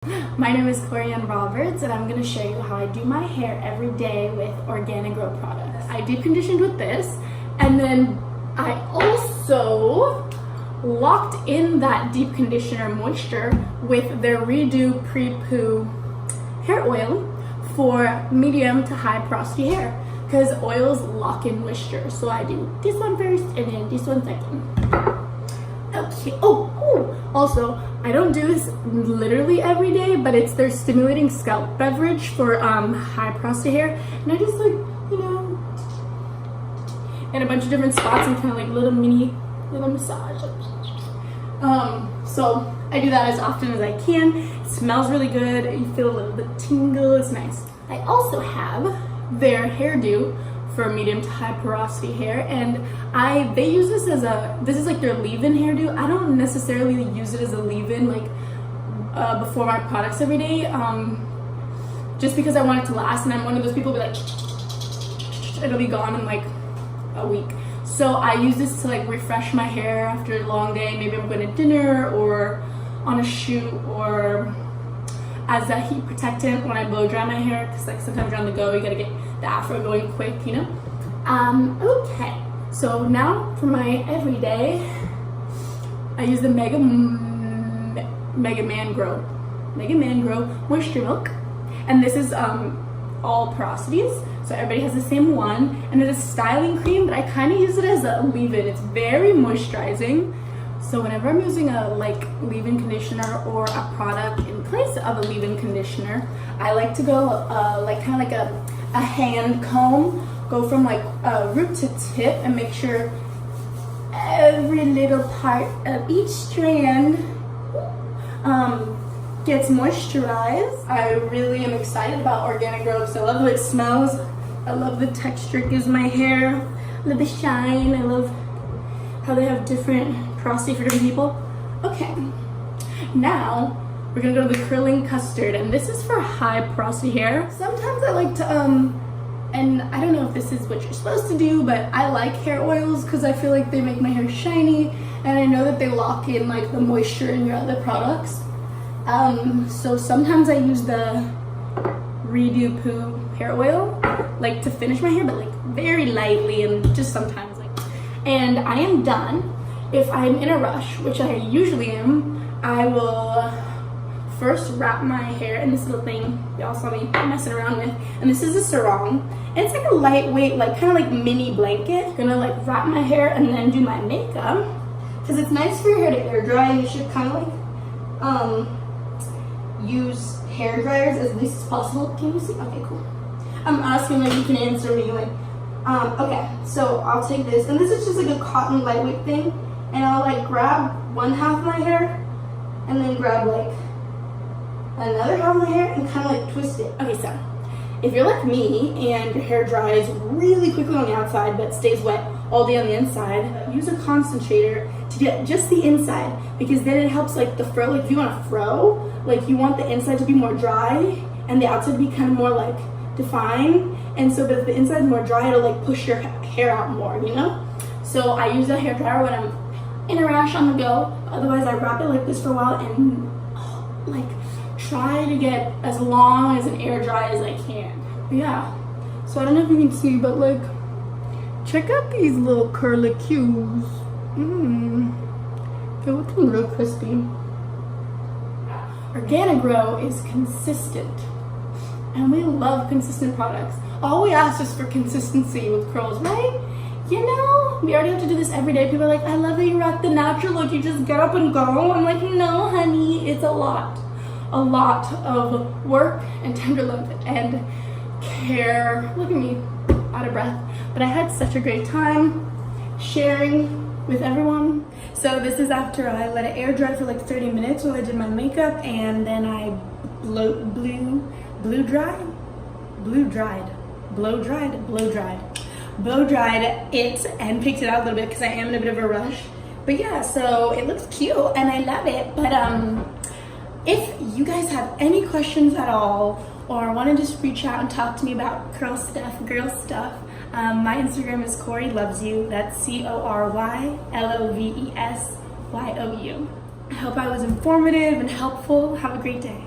My name is Corey Roberts, and I'm going to show you how I do my hair every day with OrganiGrow products. I deep conditioned with this, and then I also locked in that deep conditioner moisture with their Redo Prepoo hair oil for medium to high porosity hair, because oils lock in moisture. So I do this one first and then this one second. Okay. Also, I don't do this literally every day, but it's their stimulating scalp beverage for high porosity hair, and I just like, in a bunch of different spots and kind of like little massage. So I do that as often as I can. It smells really good. You feel a little bit tingle. It's nice. I also have their hairdo for medium to high porosity hair, and they use this as this is like their leave-in hairdo. I don't necessarily use it as a leave-in like before my products every day, just because I want it to last, and I'm one of those people who be like, it'll be gone in like a week. So I use this to like refresh my hair after a long day. Maybe I'm going to dinner or on a shoot, or as a heat protectant when I blow dry my hair, because like sometimes you're on the go, you gotta get the afro going quick, Okay, so now for my everyday, I use the Mega Mangrow Moisture Milk, and this is all porosities, so everybody has the same one, and it's a styling cream, but I kind of use it as a leave-in. It's very moisturizing. So whenever I'm using a leave-in conditioner or a product in place of a leave-in conditioner, I like to go kind of like a hand comb, go from like root to tip, and make sure every little part of each strand gets moisturized. I really am excited about OrganiGrow because I love the way it smells. I love the texture it gives my hair. I love the shine. I love how they have different porosity for different people. Okay, now we're gonna go to the curling custard, and this is for high porosity hair. Sometimes I like to and I don't know if this is what you're supposed to do, but I like hair oils because I feel like they make my hair shiny, and I know that they lock in like the moisture in your other products. So sometimes I use the Redo Poo hair oil like to finish my hair, but like very lightly, and just sometimes and I am done. If I'm in a rush, which I usually am, I will first wrap my hair in this little thing y'all saw me messing around with, and this is a sarong, and it's like a lightweight, like kind of like mini blanket. I'm gonna like wrap my hair and then do my makeup, because it's nice for your hair to air dry. You should kind of like use hair dryers as least as possible. Can you see? Okay, cool. I'm asking like you can answer me like okay, so I'll take this, and this is just like a cotton lightweight thing, and I'll like grab one half of my hair and then grab like another half of my hair and kind of like twist it. Okay, so if you're like me and your hair dries really quickly on the outside but stays wet all day on the inside, use a concentrator to get just the inside, because then it helps like the fro. Like if you want a fro, like you want the inside to be more dry and the outside to be kind of more like defined, and so that if the inside is more dry, it'll like push your hair out more, So I use a hair dryer when I'm in a rush on the go. Otherwise I wrap it like this for a while and like try to get as long as an air dry as I can. But yeah, so I don't know if you can see, but like check out these little curlicues. They're looking real crispy. OrganiGrow is consistent, and we love consistent products. All we ask is for consistency with curls, right? We already have to do this every day. People are like, I love that you rock the natural look, you just get up and go. I'm like, no honey, it's a lot of work and tender love and care. Look at me, out of breath. But I had such a great time sharing with everyone. So this is after I let it air dry for like 30 minutes while I did my makeup, and then I blow dried it and picked it out a little bit because I am in a bit of a rush. But yeah, so it looks cute and I love it. But if you guys have any questions at all, or want to just reach out and talk to me about curl stuff, girl stuff, my Instagram is Corey Loves You. That's CORYLOVESYOU. I hope I was informative and helpful. Have a great day.